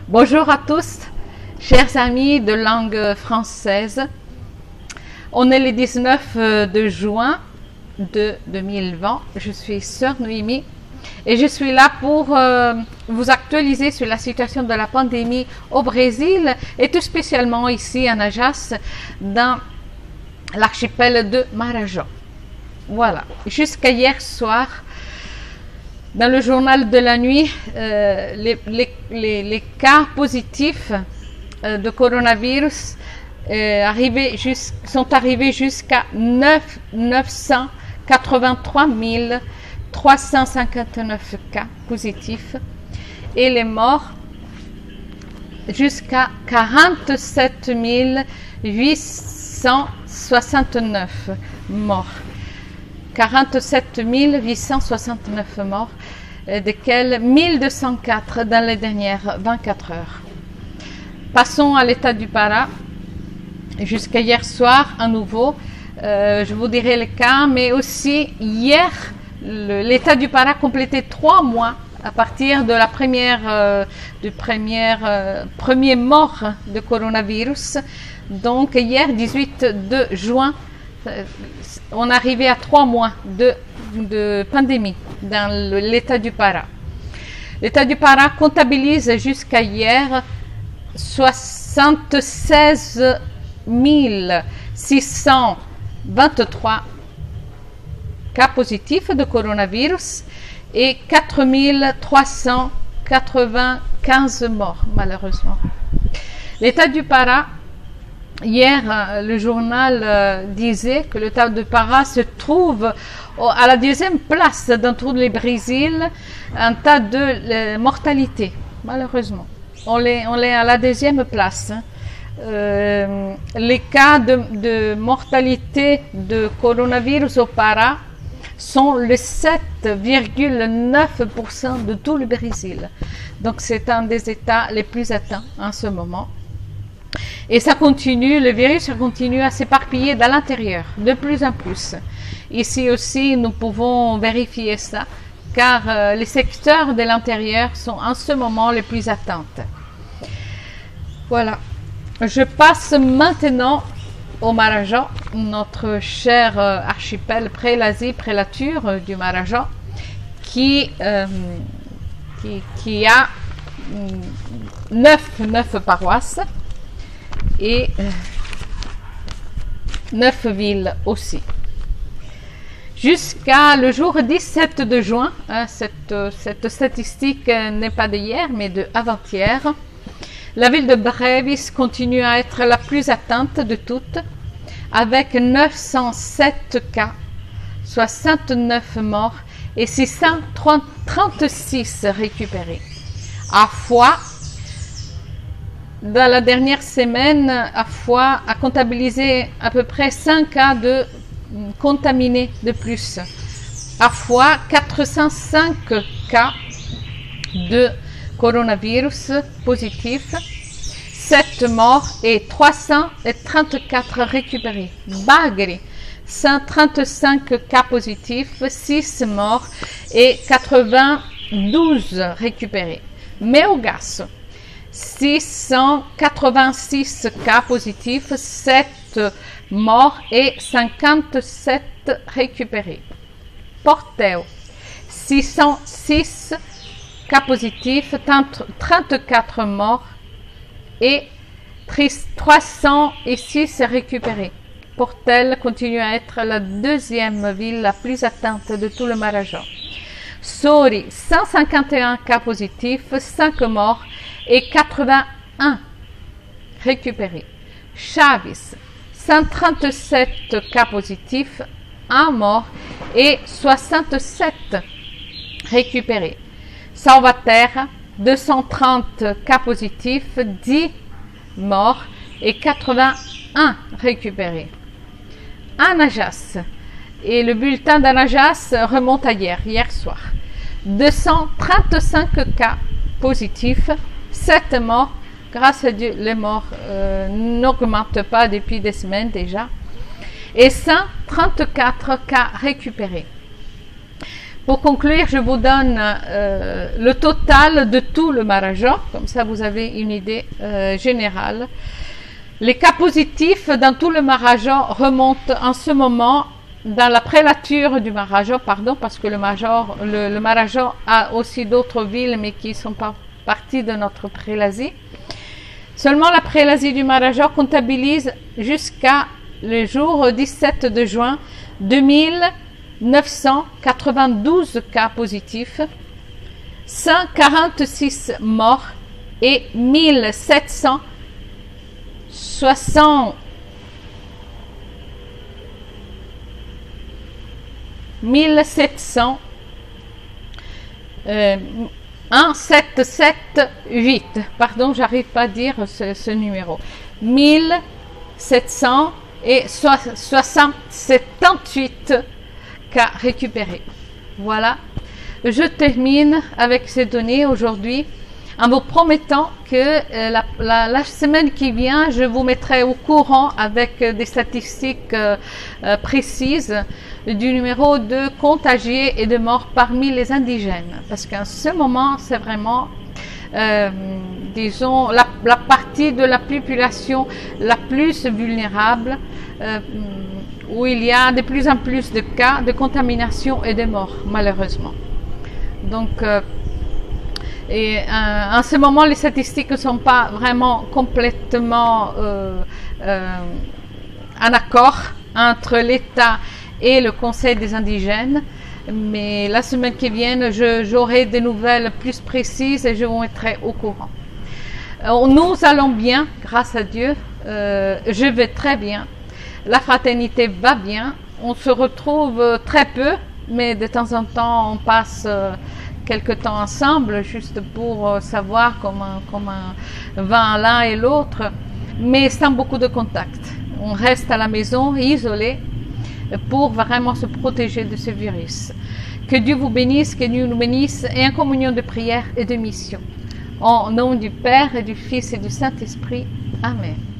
Bonjour à tous, chers amis de langue française. On est le 19 de juin de 2020. Je suis Sœur Noémie et je suis là pour vous actualiser sur la situation de la pandémie au Brésil et tout spécialement ici à Najas, dans l'archipel de Marajó. Voilà, jusqu'à hier soir, dans le journal de la nuit, les cas positifs de coronavirus sont arrivés jusqu'à 983 359 cas positifs et les morts jusqu'à 47 869 morts. 47 869 morts, desquels 1204 dans les dernières 24 heures. Passons à l'état du Pará. Jusqu'à hier soir, à nouveau, je vous dirai les cas, mais aussi hier, l'état du Pará complétait 3 mois à partir de la premier mort de coronavirus. Donc hier, 18 de juin, on arrivait à 3 mois de pandémie dans l'état du Pará. L'état du Pará comptabilise jusqu'à hier 76 623 cas positifs de coronavirus et 4 395 morts, malheureusement. L'état du Pará, hier, le journal disait que l'état du Pará se trouve à la 2e place dans tout le Brésil en tas de mortalité, malheureusement. On est à la 2e place. Les cas de mortalité de coronavirus au Pará sont le 7,9% de tout le Brésil. Donc c'est un des États les plus atteints en ce moment. Et ça continue, le virus continue à s'éparpiller dans l'intérieur, de plus en plus. Ici aussi, nous pouvons vérifier ça, car les secteurs de l'intérieur sont en ce moment les plus atteints. Voilà. Je passe maintenant au Marajó, notre cher archipel pré-l'Asie, pré-lature du Marajó, qui a 9 paroisses et 9 villes aussi. Jusqu'à le jour 17 de juin, cette statistique n'est pas d'hier mais de avant-hier, la ville de Brevis continue à être la plus atteinte de toutes, avec 907 cas, 69 morts et 636 récupérés. À Foix, dans la dernière semaine, Foix a comptabilisé à peu près 5 cas de contaminés de plus. À Foix, 405 cas de coronavirus positif, 7 morts et 334 récupérés. Bagri, 135 cas positifs, 6 morts et 92 récupérés. Meogasso, 686 cas positifs, 7 morts et 57 récupérés. Portel, 606 cas positifs, 34 morts et 306 récupérés. Portel continue à être la 2e ville la plus atteinte de tout le Marajó. Souri, 151 cas positifs, 5 morts et 81 récupérés. Chaves, 137 cas positifs, 1 mort et 67 récupérés. Salvaterra, 230 cas positifs, 10 morts et 81 récupérés. Anajas, et le bulletin d'Anajas remonte à hier soir. 235 cas positifs, 7 morts. Grâce à Dieu, les morts n'augmentent pas depuis des semaines déjà. et 134 cas récupérés. Pour conclure, je vous donne le total de tout le Marajo, comme ça vous avez une idée générale. Les cas positifs dans tout le Marajo remontent en ce moment dans la prélature du Marajo, parce que le Marajo a aussi d'autres villes, mais qui ne sont pas partie de notre prélasie. Seulement la prélasie du Marajo comptabilise jusqu'à le jour 17 de juin 2992 cas positifs, 146 morts et 1700 1778, pardon, j'arrive pas à dire ce numéro, 1778 cas récupérés. Voilà, je termine avec ces données aujourd'hui en vous promettant que la semaine qui vient, je vous mettrai au courant avec des statistiques précises du numéro de contagiés et de morts parmi les indigènes. Parce qu'en ce moment, c'est vraiment, disons, la partie de la population la plus vulnérable, où il y a de plus en plus de cas de contamination et de morts, malheureusement. Donc, en ce moment, les statistiques ne sont pas vraiment complètement en accord entre l'État et le Conseil des indigènes. Mais la semaine qui vient, j'aurai des nouvelles plus précises et je vous mettrai au courant. Nous allons bien, grâce à Dieu. Je vais très bien. La fraternité va bien. On se retrouve très peu, mais de temps en temps, on passe quelque temps ensemble, juste pour savoir comment va l'un et l'autre, mais sans beaucoup de contact. On reste à la maison, isolé, pour vraiment se protéger de ce virus. Que Dieu vous bénisse, que Dieu nous bénisse, et en communion de prière et de mission. Au nom du Père et du Fils et du Saint-Esprit. Amen.